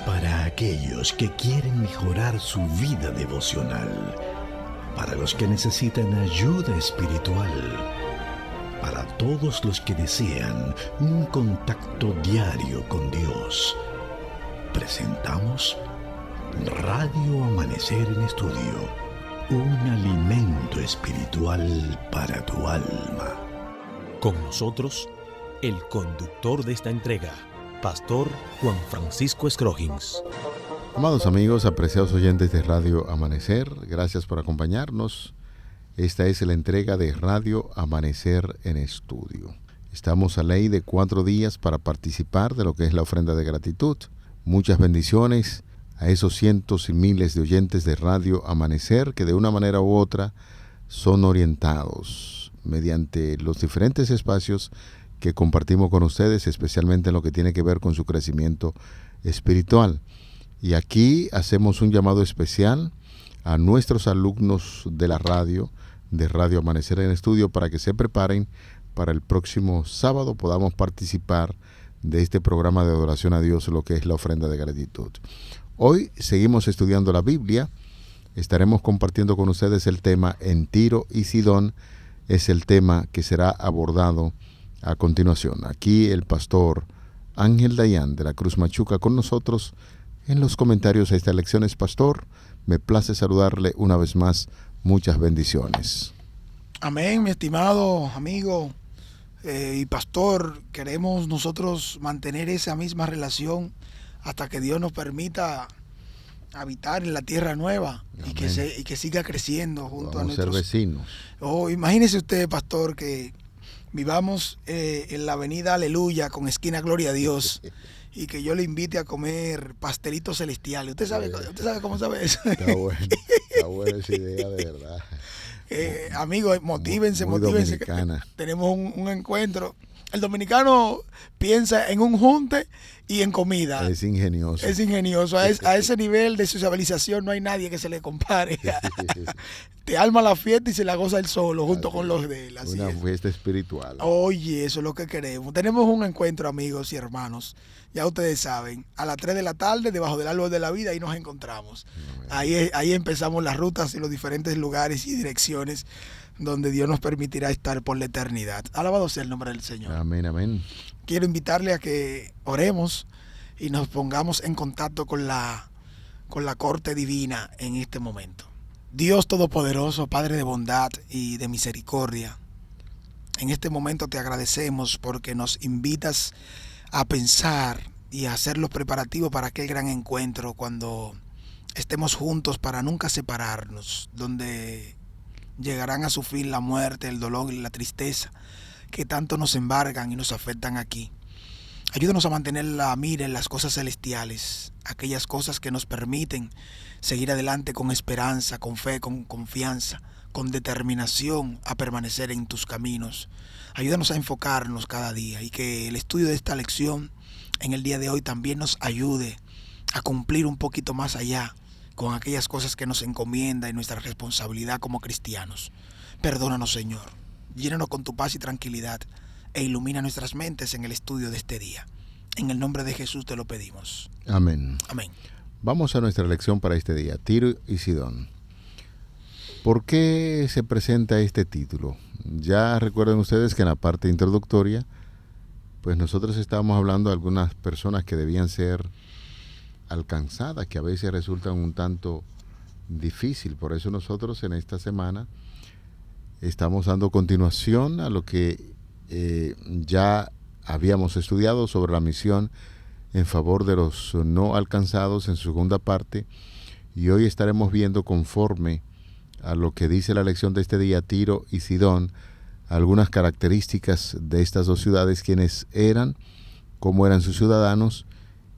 Para aquellos que quieren mejorar su vida devocional, para los que necesitan ayuda espiritual, para todos los que desean un contacto diario con Dios, presentamos Radio Amanecer en Estudio, un alimento espiritual para tu alma. Con nosotros, el conductor de esta entrega, Pastor Juan Francisco Scroggins. Amados amigos, apreciados oyentes de Radio Amanecer, gracias por acompañarnos. Esta es la entrega de Radio Amanecer en Estudio. Estamos a ley de 4 días para participar de lo que es la ofrenda de gratitud. Muchas bendiciones a esos cientos y miles de oyentes de Radio Amanecer que de una manera u otra son orientados mediante los diferentes espacios que compartimos con ustedes, especialmente en lo que tiene que ver con su crecimiento espiritual. Y aquí hacemos un llamado especial a nuestros alumnos de la radio, de Radio Amanecer en Estudio, para que se preparen para el próximo sábado podamos participar de este programa de adoración a Dios, lo que es la ofrenda de gratitud. Hoy seguimos estudiando la Biblia. Estaremos compartiendo con ustedes el tema En Tiro y Sidón. Es el tema que será abordado a continuación. Aquí el pastor Ángel Dayan de la Cruz Machuca con nosotros en los comentarios a estas lecciones. Pastor, me place saludarle una vez más. Muchas bendiciones. Amén, mi estimado amigo y pastor. Queremos nosotros mantener esa misma relación hasta que Dios nos permita habitar en la tierra nueva y que siga creciendo junto a nuestros... ser vecinos. Imagínese usted, pastor, que vivamos en la avenida Aleluya con esquina Gloria a Dios y que yo le invite a comer pastelitos celestiales. ¿Usted sabe cómo sabe eso? Está buena esa idea, de verdad. Amigos, motívense. Tenemos un encuentro. El dominicano piensa en un junte y en comida. Es ingenioso. A ese nivel de sociabilización no hay nadie que se le compare. Te arma la fiesta y se la goza él solo, junto con los de él. Una fiesta espiritual. Oye, eso es lo que queremos. Tenemos un encuentro, amigos y hermanos. Ya ustedes saben, a las 3 de la tarde, debajo del árbol de la vida, ahí nos encontramos. Ahí empezamos las rutas y los diferentes lugares y direcciones donde Dios nos permitirá estar por la eternidad. Alabado sea el nombre del Señor. Amén, amén. Quiero invitarle a que oremos y nos pongamos en contacto con la corte divina en este momento. Dios Todopoderoso, Padre de bondad y de misericordia, en este momento te agradecemos porque nos invitas a pensar y a hacer los preparativos para aquel gran encuentro cuando estemos juntos para nunca separarnos, donde llegarán a su fin la muerte, el dolor y la tristeza que tanto nos embargan y nos afectan aquí. Ayúdanos a mantener la mira en las cosas celestiales, aquellas cosas que nos permiten seguir adelante con esperanza, con fe, con confianza, con determinación a permanecer en tus caminos. Ayúdanos a enfocarnos cada día y que el estudio de esta lección en el día de hoy también nos ayude a cumplir un poquito más allá con aquellas cosas que nos encomienda y nuestra responsabilidad como cristianos. Perdónanos, Señor. Llénanos con tu paz y tranquilidad e ilumina nuestras mentes en el estudio de este día. En el nombre de Jesús te lo pedimos. Amén. Amén. Vamos a nuestra lección para este día, Tiro y Sidón. ¿Por qué se presenta este título? Ya recuerden ustedes que en la parte introductoria, pues nosotros estábamos hablando de algunas personas que debían ser alcanzadas, que a veces resultan un tanto difícil. Por eso nosotros en esta semana estamos dando continuación a lo que ya habíamos estudiado sobre la misión en favor de los no alcanzados en su segunda parte, y hoy estaremos viendo, conforme a lo que dice la lección de este día, Tiro y Sidón, algunas características de estas dos ciudades, quiénes eran, cómo eran sus ciudadanos,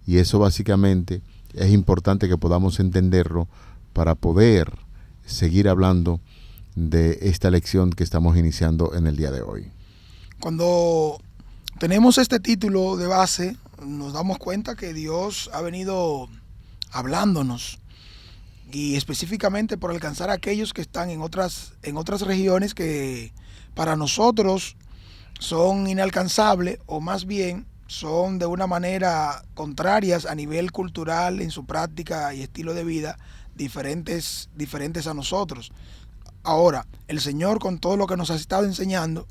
y eso básicamente es importante que podamos entenderlo para poder seguir hablando de esta lección que estamos iniciando en el día de hoy. Cuando tenemos este título de base, nos damos cuenta que Dios ha venido hablándonos, y específicamente por alcanzar a aquellos que están en otras regiones que para nosotros son inalcanzables, o más bien son de una manera contrarias a nivel cultural, en su práctica y estilo de vida, diferentes a nosotros. Ahora, el Señor, con todo lo que nos ha estado enseñando,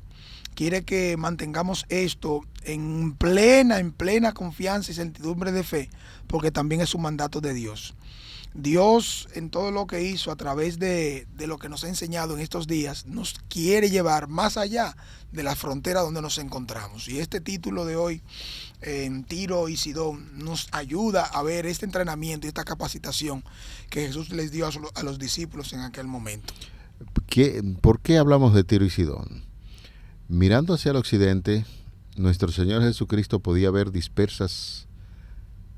quiere que mantengamos esto en plena confianza y certidumbre de fe, porque también es un mandato de Dios. Dios, en todo lo que hizo a través de lo que nos ha enseñado en estos días, nos quiere llevar más allá de la frontera donde nos encontramos. Y este título de hoy, en Tiro y Sidón, nos ayuda a ver este entrenamiento y esta capacitación que Jesús les dio a los discípulos en aquel momento. ¿Por qué hablamos de Tiro y Sidón? Mirando hacia el occidente, nuestro Señor Jesucristo podía ver dispersas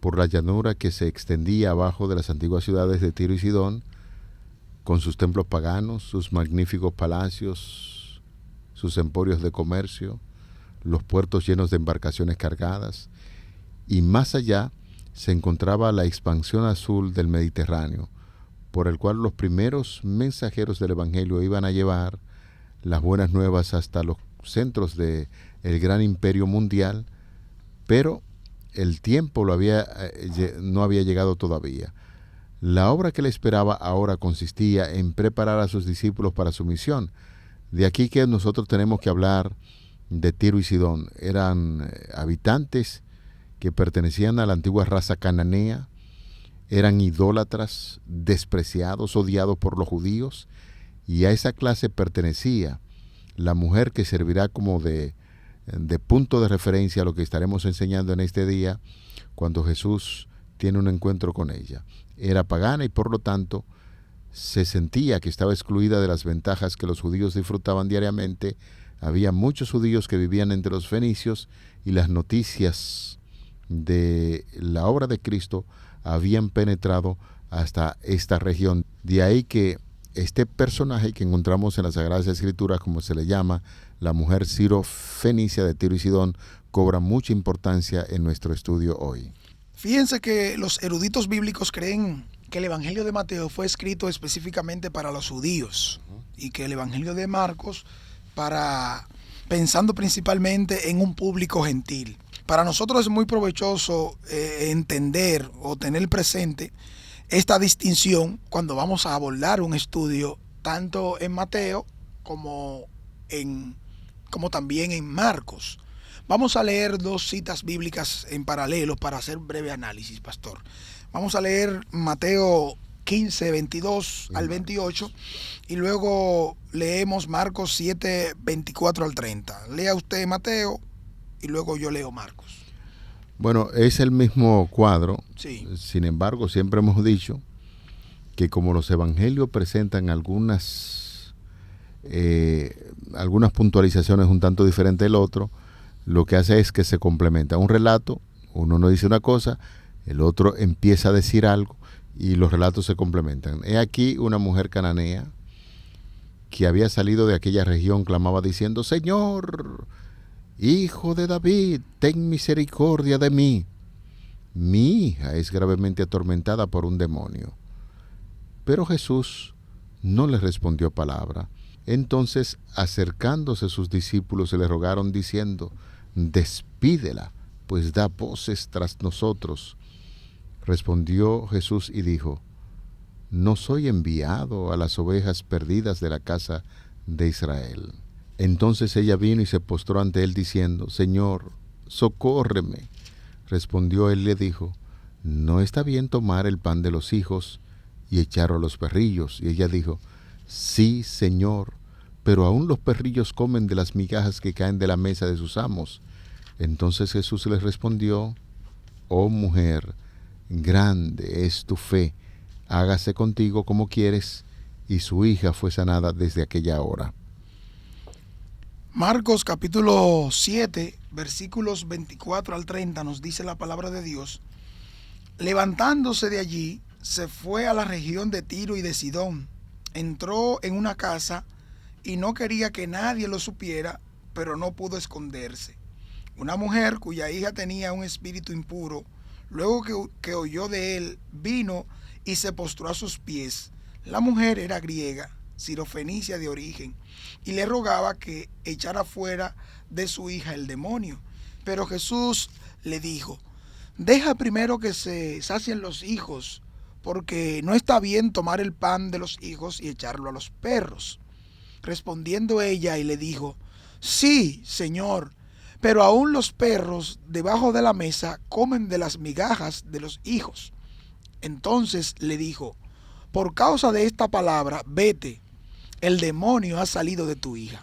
por la llanura que se extendía abajo de las antiguas ciudades de Tiro y Sidón, con sus templos paganos, sus magníficos palacios, sus emporios de comercio, los puertos llenos de embarcaciones cargadas, y más allá se encontraba la expansión azul del Mediterráneo, por el cual los primeros mensajeros del Evangelio iban a llevar las buenas nuevas hasta los centros del gran imperio mundial, pero el tiempo no había llegado todavía. La obra que le esperaba ahora consistía en preparar a sus discípulos para su misión. De aquí que nosotros tenemos que hablar de Tiro y Sidón. Eran habitantes que pertenecían a la antigua raza cananea, eran idólatras, despreciados, odiados por los judíos, y a esa clase pertenecía la mujer que servirá como de punto de referencia a lo que estaremos enseñando en este día, cuando Jesús tiene un encuentro con ella. Era pagana y por lo tanto se sentía que estaba excluida de las ventajas que los judíos disfrutaban diariamente. Había muchos judíos que vivían entre los fenicios y las noticias de la obra de Cristo habían penetrado hasta esta región. De ahí que este personaje que encontramos en las Sagradas Escrituras, como se le llama, la mujer Ciro-Fenicia de Tiro y Sidón, cobra mucha importancia en nuestro estudio hoy. Fíjense que los eruditos bíblicos creen que el Evangelio de Mateo fue escrito específicamente para los judíos y que el Evangelio de Marcos pensando principalmente en un público gentil. Para nosotros es muy provechoso entender o tener presente esta distinción cuando vamos a abordar un estudio tanto en Mateo como también en Marcos. Vamos a leer dos citas bíblicas en paralelo para hacer breve análisis, pastor. Vamos a leer Mateo 15, 22 al 28 y luego leemos Marcos 7, 24 al 30. Lea usted Mateo y luego yo leo Marcos. Bueno, es el mismo cuadro. Sí. Sin embargo, siempre hemos dicho que como los evangelios presentan algunas puntualizaciones un tanto diferentes del otro, lo que hace es que se complementa. Un relato, uno no dice una cosa, el otro empieza a decir algo y los relatos se complementan. He aquí una mujer cananea que había salido de aquella región, clamaba diciendo: Señor, Hijo de David, ten misericordia de mí. Mi hija es gravemente atormentada por un demonio. Pero Jesús no le respondió palabra. Entonces, acercándose sus discípulos, se le rogaron diciendo: Despídela, pues da voces tras nosotros. Respondió Jesús y dijo: No soy enviado a las ovejas perdidas de la casa de Israel. Entonces ella vino y se postró ante él diciendo: Señor, socórreme. Respondió él y le dijo: No está bien tomar el pan de los hijos y echarlo a los perrillos. Y ella dijo: Sí, Señor, pero aún los perrillos comen de las migajas que caen de la mesa de sus amos. Entonces Jesús les respondió: Oh mujer, grande es tu fe, hágase contigo como quieres. Y su hija fue sanada desde aquella hora. Marcos capítulo 7, versículos 24 al 30 nos dice la palabra de Dios: Levantándose de allí, se fue a la región de Tiro y de Sidón. Entró en una casa y no quería que nadie lo supiera, pero no pudo esconderse. Una mujer cuya hija tenía un espíritu impuro, luego que oyó de él, vino y se postró a sus pies. La mujer era griega, Sirofenicia de origen, y le rogaba que echara fuera de su hija el demonio. Pero Jesús le dijo: deja primero que se sacien los hijos, porque no está bien tomar el pan de los hijos y echarlo a los perros. Respondiendo ella y le dijo: sí, Señor, pero aún los perros debajo de la mesa comen de las migajas de los hijos. Entonces le dijo: por causa de esta palabra, vete, el demonio ha salido de tu hija.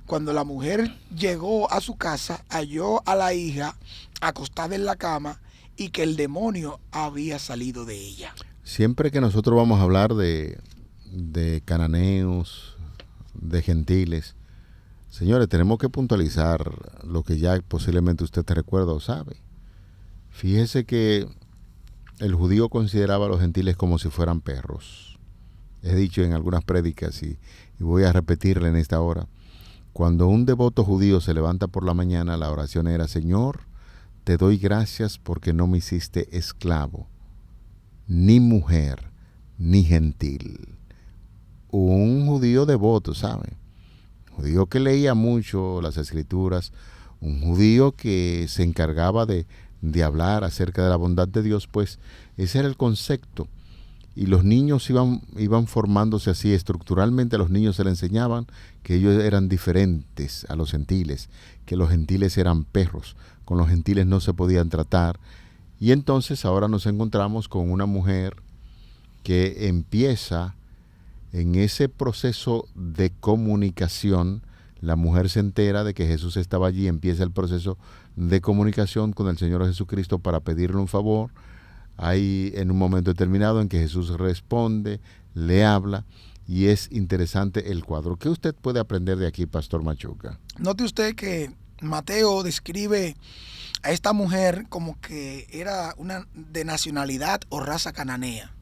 Cuando la mujer llegó a su casa, halló a la hija acostada en la cama y que el demonio había salido de ella. Siempre que nosotros vamos a hablar de cananeos, de gentiles, señores, tenemos que puntualizar lo que ya posiblemente usted te recuerda o sabe. Fíjese que el judío consideraba a los gentiles como si fueran perros. He dicho en algunas prédicas y voy a repetirle en esta hora. Cuando un devoto judío se levanta por la mañana, la oración era: Señor, te doy gracias porque no me hiciste esclavo, ni mujer, ni gentil. Un judío devoto, ¿sabe? Un judío que leía mucho las escrituras, un judío que se encargaba de hablar acerca de la bondad de Dios, pues ese era el concepto. Y los niños iban formándose así. Estructuralmente a los niños se les enseñaban que ellos eran diferentes a los gentiles, que los gentiles eran perros, con los gentiles no se podían tratar. Y entonces ahora nos encontramos con una mujer que empieza en ese proceso de comunicación. La mujer se entera de que Jesús estaba allí, empieza el proceso de comunicación con el Señor Jesucristo para pedirle un favor. Hay en un momento determinado en que Jesús responde, le habla, y es interesante el cuadro. ¿Qué usted puede aprender de aquí, Pastor Machuca? Note usted que Mateo describe a esta mujer como que era una de nacionalidad o raza cananea.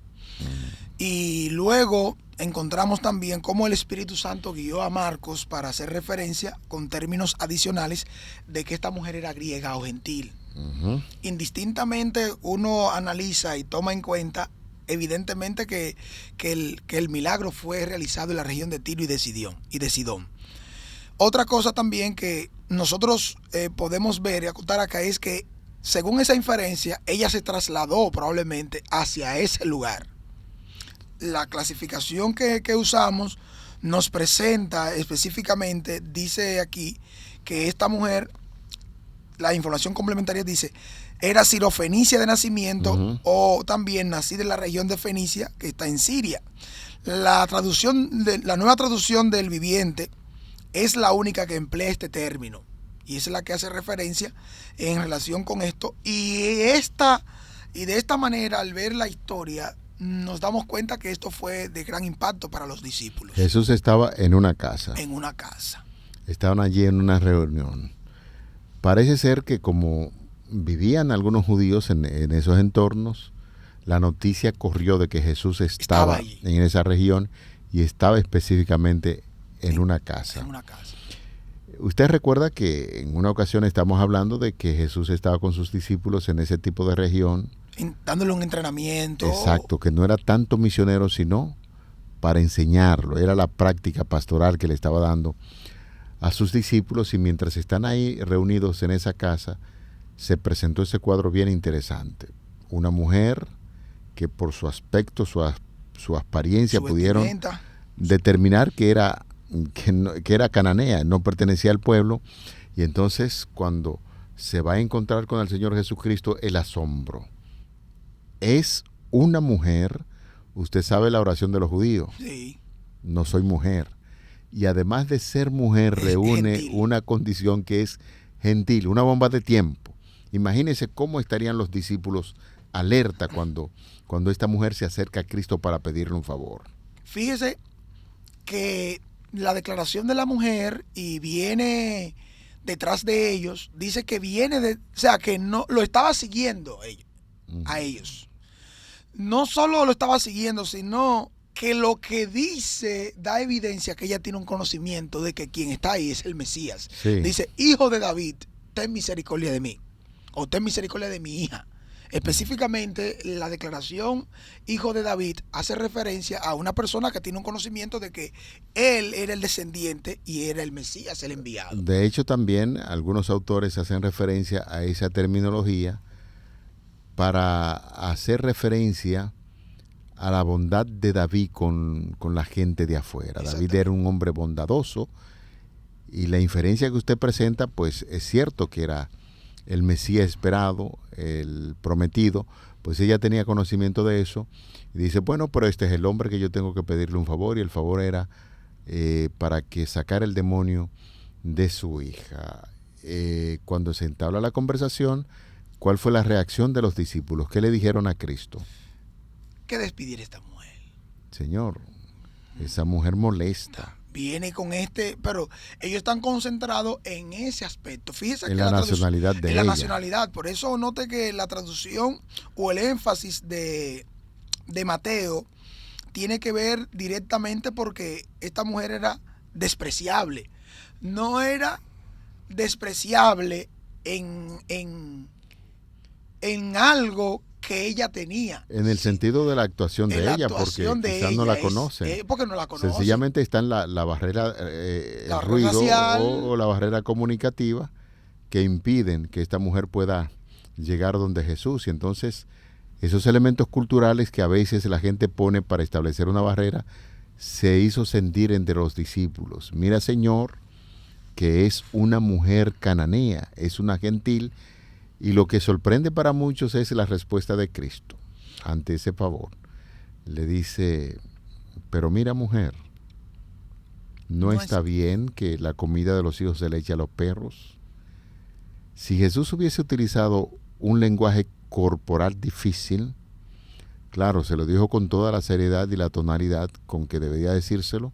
Y luego encontramos también cómo el Espíritu Santo guió a Marcos para hacer referencia con términos adicionales de que esta mujer era griega o gentil. Indistintamente uno analiza y toma en cuenta evidentemente que el milagro fue realizado en la región de Tiro y de Sidón. Otra cosa también que nosotros podemos ver y acotar acá es que, según esa inferencia, ella se trasladó probablemente hacia ese lugar. La clasificación que usamos nos presenta específicamente, dice aquí, que esta mujer, la información complementaria dice, era sirofenicia de nacimiento, o también nacida en la región de Fenicia, que está en Siria. La nueva traducción del Viviente es la única que emplea este término, y es la que hace referencia en relación con esto. Y de esta manera, al ver la historia, nos damos cuenta que esto fue de gran impacto para los discípulos. Jesús estaba en una casa. En una casa. Estaban allí en una reunión. Parece ser que como vivían algunos judíos en esos entornos, la noticia corrió de que Jesús estaba en esa región y estaba específicamente en una casa. En una casa. Usted recuerda que en una ocasión estamos hablando de que Jesús estaba con sus discípulos en ese tipo de región. Dándole un entrenamiento. Exacto, que no era tanto misionero, sino para enseñarlo. Era la práctica pastoral que le estaba dando a sus discípulos, y mientras están ahí reunidos en esa casa, se presentó ese cuadro bien interesante. Una mujer que por su aspecto, su apariencia, pudieron determinar que era cananea, no pertenecía al pueblo. Y entonces, cuando se va a encontrar con el Señor Jesucristo, el asombro. Es una mujer. Usted sabe la oración de los judíos. Sí. No soy mujer. Y además de ser mujer, reúne gentil, una condición que es gentil, una bomba de tiempo. Imagínense cómo estarían los discípulos alerta cuando esta mujer se acerca a Cristo para pedirle un favor. Fíjese que la declaración de la mujer, y viene detrás de ellos, dice que que no lo estaba siguiendo a ellos. No solo lo estaba siguiendo, sino que lo que dice da evidencia que ella tiene un conocimiento de que quien está ahí es el Mesías. Sí. Dice: hijo de David, ten misericordia de mí, o ten misericordia de mi hija. Específicamente, la declaración hijo de David hace referencia a una persona que tiene un conocimiento de que él era el descendiente y era el Mesías, el enviado. De hecho, también algunos autores hacen referencia a esa terminología para hacer referencia a la bondad de David con la gente de afuera. David era un hombre bondadoso, y la inferencia que usted presenta, pues es cierto que era el Mesías esperado, el prometido, pues ella tenía conocimiento de eso, y dice, bueno, pero este es el hombre que yo tengo que pedirle un favor, y el favor era para que sacara el demonio de su hija. Cuando se entabla la conversación, ¿cuál fue la reacción de los discípulos? ¿Qué le dijeron a Cristo? Que despidiera esta mujer. Señor, esa mujer molesta. Viene con pero ellos están concentrados en ese aspecto. Fíjese en que la nacionalidad de ella. En la nacionalidad. Por eso note que la traducción o el énfasis de Mateo tiene que ver directamente porque esta mujer era despreciable. No era despreciable en algo que ella tenía. En el sentido de la actuación de ella, porque quizás no la conocen. Porque no la conocen. Sencillamente está en la barrera, el ruido racial, o la barrera comunicativa que impiden que esta mujer pueda llegar donde Jesús. Y entonces esos elementos culturales que a veces la gente pone para establecer una barrera, se hizo sentir entre los discípulos. Mira, Señor, que es una mujer cananea, es una gentil. Y lo que sorprende para muchos es la respuesta de Cristo ante ese favor. Le dice, pero mira, mujer, ¿no está bien que la comida de los hijos se le eche a los perros? Si Jesús hubiese utilizado un lenguaje corporal difícil, claro, se lo dijo con toda la seriedad y la tonalidad con que debía decírselo,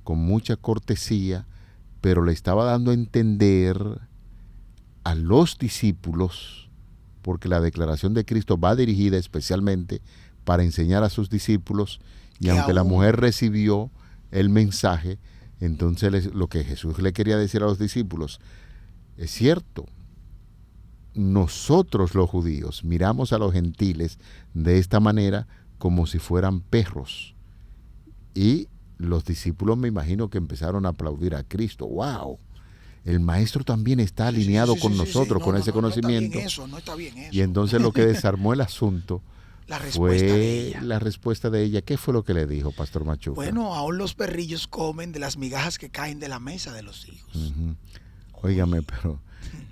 con mucha cortesía, pero le estaba dando a entender a los discípulos, porque la declaración de Cristo va dirigida especialmente para enseñar a sus discípulos, y aunque la mujer recibió el mensaje, entonces lo que Jesús le quería decir a los discípulos, es cierto, nosotros los judíos miramos a los gentiles de esta manera como si fueran perros, y los discípulos me imagino que empezaron a aplaudir a Cristo. ¡Wow! El maestro también está alineado con nosotros, con ese conocimiento. No está bien eso. Y entonces lo que desarmó el asunto fue la respuesta de ella. ¿Qué fue lo que le dijo, Pastor Machuca? Bueno, aún los perrillos comen de las migajas que caen de la mesa de los hijos. Uh-huh. Óigame, pero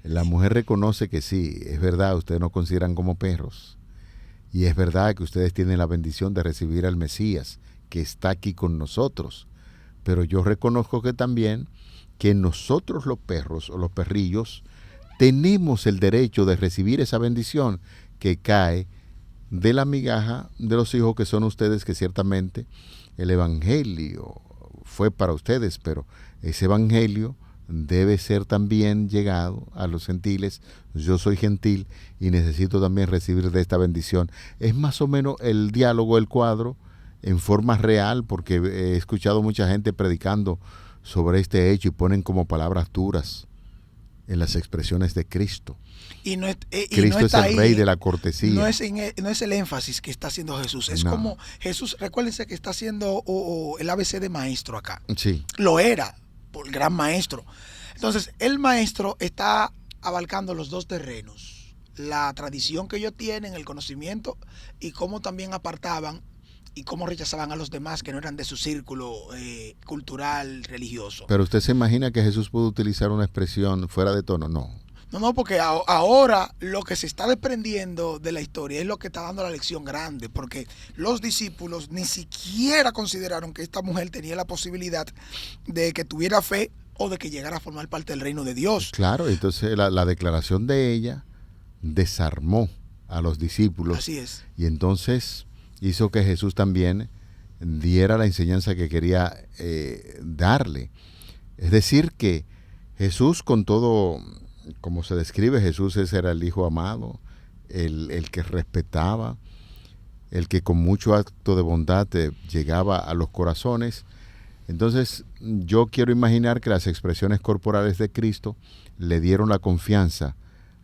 la mujer reconoce que sí, es verdad, ustedes nos consideran como perros. Y es verdad que ustedes tienen la bendición de recibir al Mesías, que está aquí con nosotros. Pero yo reconozco que también que nosotros los perros o los perrillos tenemos el derecho de recibir esa bendición que cae de la migaja de los hijos que son ustedes, que ciertamente el evangelio fue para ustedes, pero ese evangelio debe ser también llegado a los gentiles. Yo soy gentil y necesito también recibir de esta bendición. Es más o menos el diálogo, el cuadro, en forma real, porque he escuchado mucha gente predicando sobre este hecho y ponen como palabras duras en las expresiones de Cristo. Cristo es el rey de la cortesía. No es el énfasis que está haciendo Jesús. Es como Jesús, recuérdense que está haciendo el ABC de maestro acá. Sí. Lo era, por el gran maestro. Entonces, el maestro está abarcando los dos terrenos. La tradición que ellos tienen, el conocimiento, y cómo también apartaban y cómo rechazaban a los demás que no eran de su círculo cultural, religioso. Pero usted se imagina que Jesús pudo utilizar una expresión fuera de tono. No, porque ahora lo que se está desprendiendo de la historia es lo que está dando la lección grande, porque los discípulos ni siquiera consideraron que esta mujer tenía la posibilidad de que tuviera fe o de que llegara a formar parte del reino de Dios. Claro, entonces la declaración de ella desarmó a los discípulos. Así es. Y entonces hizo que Jesús también diera la enseñanza que quería darle. Es decir, que Jesús, con todo, como se describe, Jesús ese era el Hijo amado, el que respetaba, el que con mucho acto de bondad llegaba a los corazones. Entonces, yo quiero imaginar que las expresiones corporales de Cristo le dieron la confianza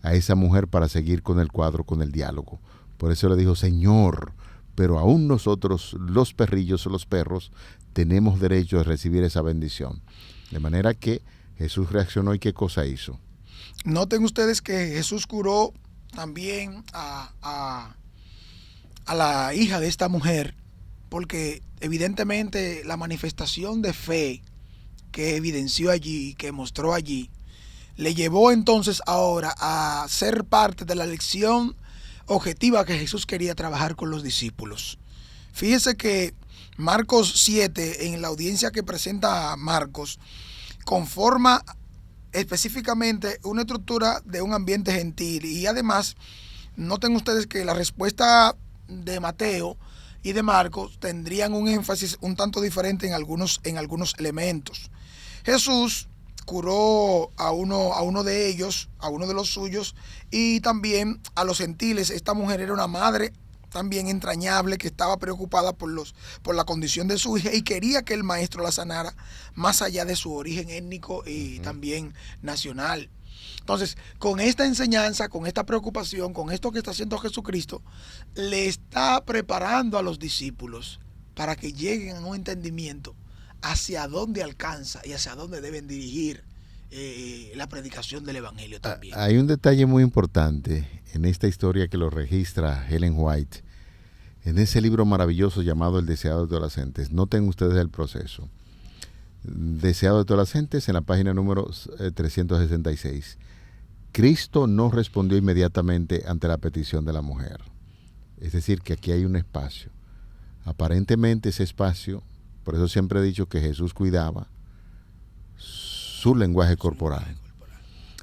a esa mujer para seguir con el cuadro, con el diálogo. Por eso le dijo, Señor, pero aún nosotros, los perrillos o los perros, tenemos derecho de recibir esa bendición. De manera que Jesús reaccionó, ¿y qué cosa hizo? Noten ustedes que Jesús curó también a la hija de esta mujer, porque evidentemente la manifestación de fe que evidenció allí, que mostró allí, le llevó entonces ahora a ser parte de la lección objetiva que Jesús quería trabajar con los discípulos. Fíjese que Marcos 7, en la audiencia que presenta Marcos, conforma específicamente una estructura de un ambiente gentil, y además noten ustedes que la respuesta de Mateo y de Marcos tendrían un énfasis un tanto diferente en algunos elementos. Jesús curó a uno de ellos, a uno de los suyos, y también a los gentiles. Esta mujer era una madre también entrañable que estaba preocupada por la condición de su hija y quería que el maestro la sanara más allá de su origen étnico y también nacional. Entonces, con esta enseñanza, con esta preocupación, con esto que está haciendo Jesucristo, le está preparando a los discípulos para que lleguen a un entendimiento hacia dónde alcanza y hacia dónde deben dirigir la predicación del Evangelio también. Hay un detalle muy importante en esta historia que lo registra Ellen White, en ese libro maravilloso llamado El deseado de adolescentes. Noten ustedes el proceso. Deseado de adolescentes, en la página número 366. Cristo no respondió inmediatamente ante la petición de la mujer. Es decir, que aquí hay un espacio. Aparentemente ese espacio, por eso siempre he dicho que Jesús cuidaba su lenguaje corporal.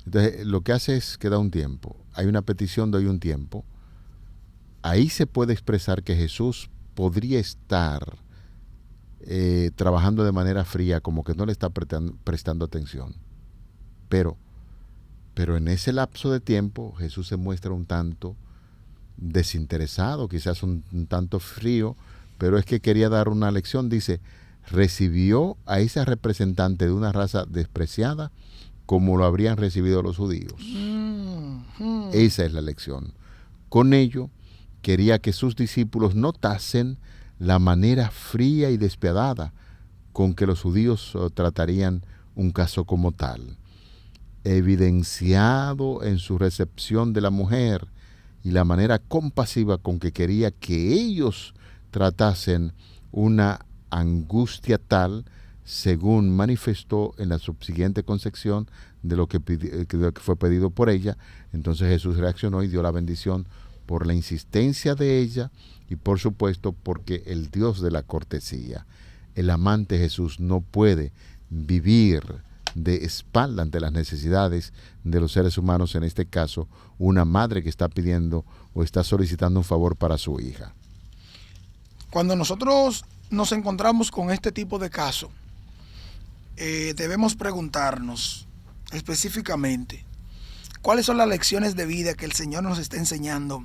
Entonces, lo que hace es que da un tiempo. Hay una petición, doy un tiempo. Ahí se puede expresar que Jesús podría estar trabajando de manera fría, como que no le está prestando atención. Pero en ese lapso de tiempo, Jesús se muestra un tanto desinteresado, quizás un tanto frío, pero es que quería dar una lección. Dice, recibió a esa representante de una raza despreciada como lo habrían recibido los judíos. Esa es la lección. Con ello, quería que sus discípulos notasen la manera fría y despiadada con que los judíos tratarían un caso como tal. Evidenciado en su recepción de la mujer y la manera compasiva con que quería que ellos tratasen una angustia tal, según manifestó en la subsiguiente concepción de lo que fue pedido por ella. Entonces Jesús reaccionó y dio la bendición por la insistencia de ella y por supuesto porque el Dios de la cortesía, el amante Jesús, no puede vivir de espalda ante las necesidades de los seres humanos, en este caso una madre que está pidiendo o está solicitando un favor para su hija. Cuando nosotros nos encontramos con este tipo de caso, debemos preguntarnos específicamente cuáles son las lecciones de vida que el Señor nos está enseñando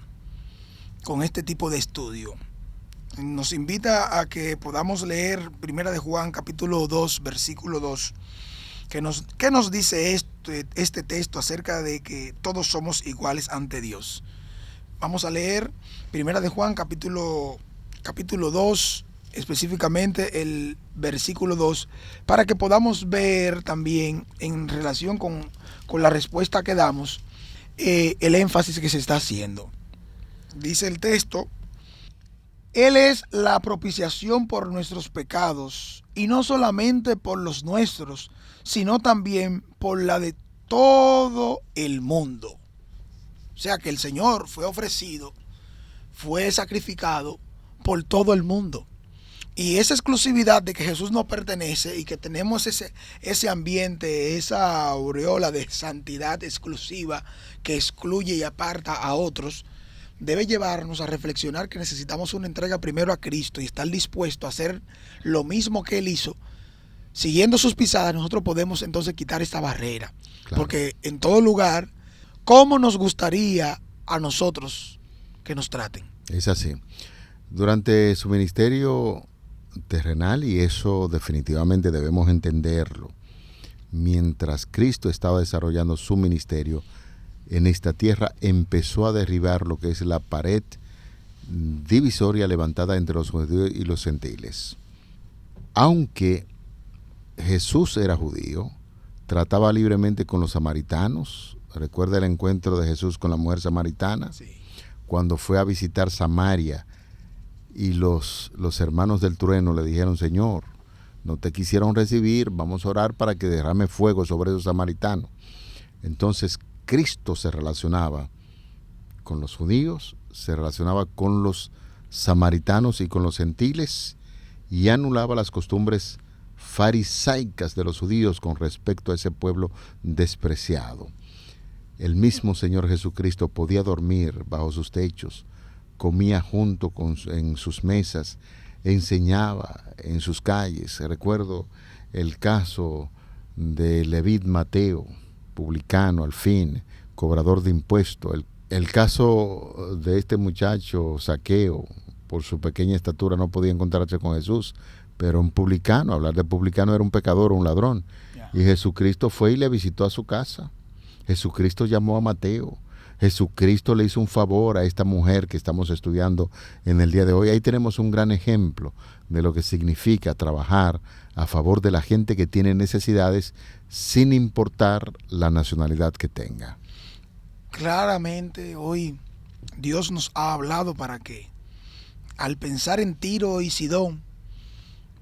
con este tipo de estudio. Nos invita a que podamos leer Primera de Juan capítulo 2 versículo 2, que nos dice este texto acerca de que todos somos iguales ante Dios. Vamos a leer Primera de Juan capítulo 2, específicamente el versículo 2, para que podamos ver también en relación con la respuesta que damos, el énfasis que se está haciendo. Dice el texto: Él es la propiciación por nuestros pecados, y no solamente por los nuestros, sino también por la de todo el mundo. O sea que el Señor fue ofrecido, fue sacrificado por todo el mundo. Y esa exclusividad de que Jesús nos pertenece y que tenemos ese ambiente, esa aureola de santidad exclusiva que excluye y aparta a otros, debe llevarnos a reflexionar que necesitamos una entrega primero a Cristo y estar dispuesto a hacer lo mismo que Él hizo. Siguiendo sus pisadas, nosotros podemos entonces quitar esta barrera. Claro. Porque en todo lugar, ¿cómo nos gustaría a nosotros que nos traten? Es así. Durante su ministerio terrenal, y eso definitivamente debemos entenderlo, mientras Cristo estaba desarrollando su ministerio en esta tierra, empezó a derribar lo que es la pared divisoria levantada entre los judíos y los gentiles. Aunque Jesús era judío, trataba libremente con los samaritanos. Recuerda el encuentro de Jesús con la mujer samaritana, sí, cuando fue a visitar Samaria y los hermanos del trueno le dijeron: Señor, no te quisieron recibir, vamos a orar para que derrame fuego sobre esos samaritanos. Entonces Cristo se relacionaba con los judíos, se relacionaba con los samaritanos y con los gentiles, y anulaba las costumbres farisaicas de los judíos con respecto a ese pueblo despreciado. El mismo Señor Jesucristo podía dormir bajo sus techos, comía junto en sus mesas, enseñaba en sus calles. Recuerdo el caso de Leví Mateo, publicano al fin, cobrador de impuestos. El caso de este muchacho Zaqueo, por su pequeña estatura no podía encontrarse con Jesús, pero un publicano, hablar de publicano era un pecador, un ladrón. Y Jesucristo fue y le visitó a su casa. Jesucristo llamó a Mateo. Jesucristo le hizo un favor a esta mujer que estamos estudiando en el día de hoy. Ahí tenemos un gran ejemplo de lo que significa trabajar a favor de la gente que tiene necesidades sin importar la nacionalidad que tenga. Claramente hoy Dios nos ha hablado para que al pensar en Tiro y Sidón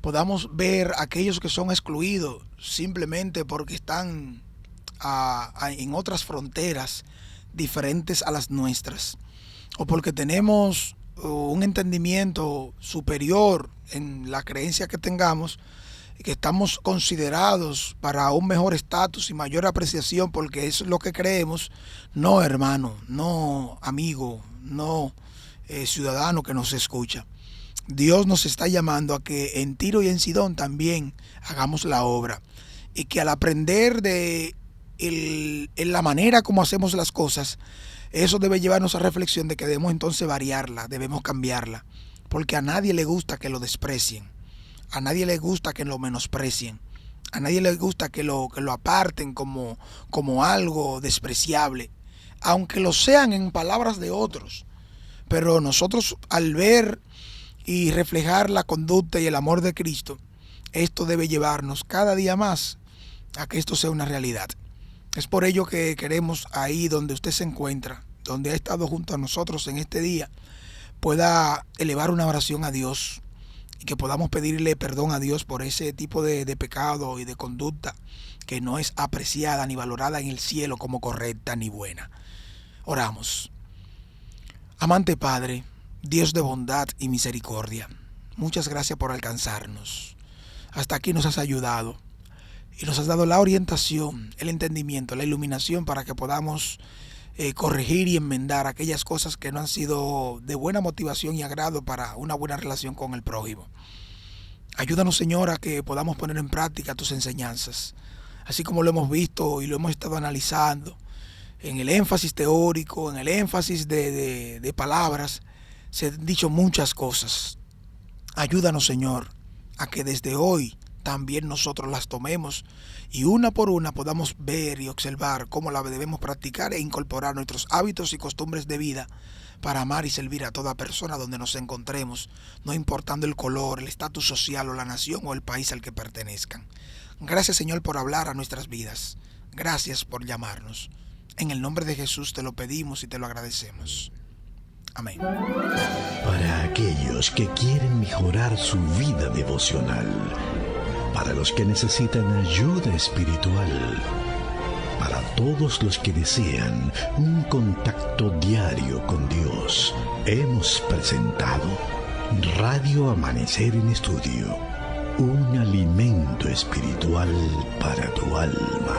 podamos ver a aquellos que son excluidos simplemente porque están en otras fronteras diferentes a las nuestras, o porque tenemos un entendimiento superior en la creencia que tengamos, que estamos considerados para un mejor estatus y mayor apreciación porque es lo que creemos. No, hermano, no, amigo, no, ciudadano que nos escucha. Dios nos está llamando a que en Tiro y en Sidón también hagamos la obra, y que al aprender de en la manera como hacemos las cosas, eso debe llevarnos a reflexión de que debemos entonces variarla, debemos cambiarla, porque a nadie le gusta que lo desprecien, a nadie le gusta que lo menosprecien, a nadie le gusta que lo aparten como algo despreciable, aunque lo sean en palabras de otros. Pero nosotros, al ver y reflejar la conducta y el amor de Cristo, esto debe llevarnos cada día más a que esto sea una realidad. Es por ello que queremos, ahí donde usted se encuentra, donde ha estado junto a nosotros en este día, pueda elevar una oración a Dios y que podamos pedirle perdón a Dios por ese tipo de pecado y de conducta que no es apreciada ni valorada en el cielo como correcta ni buena. Oramos. Amante Padre, Dios de bondad y misericordia, muchas gracias por alcanzarnos. Hasta aquí nos has ayudado y nos has dado la orientación, el entendimiento, la iluminación para que podamos corregir y enmendar aquellas cosas que no han sido de buena motivación y agrado para una buena relación con el prójimo. Ayúdanos, Señor, a que podamos poner en práctica tus enseñanzas, así como lo hemos visto y lo hemos estado analizando, en el énfasis teórico, en el énfasis de palabras, se han dicho muchas cosas. Ayúdanos, Señor, a que desde hoy también nosotros las tomemos y una por una podamos ver y observar cómo la debemos practicar e incorporar nuestros hábitos y costumbres de vida para amar y servir a toda persona donde nos encontremos, no importando el color, el estatus social o la nación o el país al que pertenezcan. Gracias, Señor, por hablar a nuestras vidas. Gracias por llamarnos. En el nombre de Jesús te lo pedimos y te lo agradecemos. Amén. Para aquellos que quieren mejorar su vida devocional, para los que necesitan ayuda espiritual, para todos los que desean un contacto diario con Dios, hemos presentado Radio Amanecer en Estudio, un alimento espiritual para tu alma.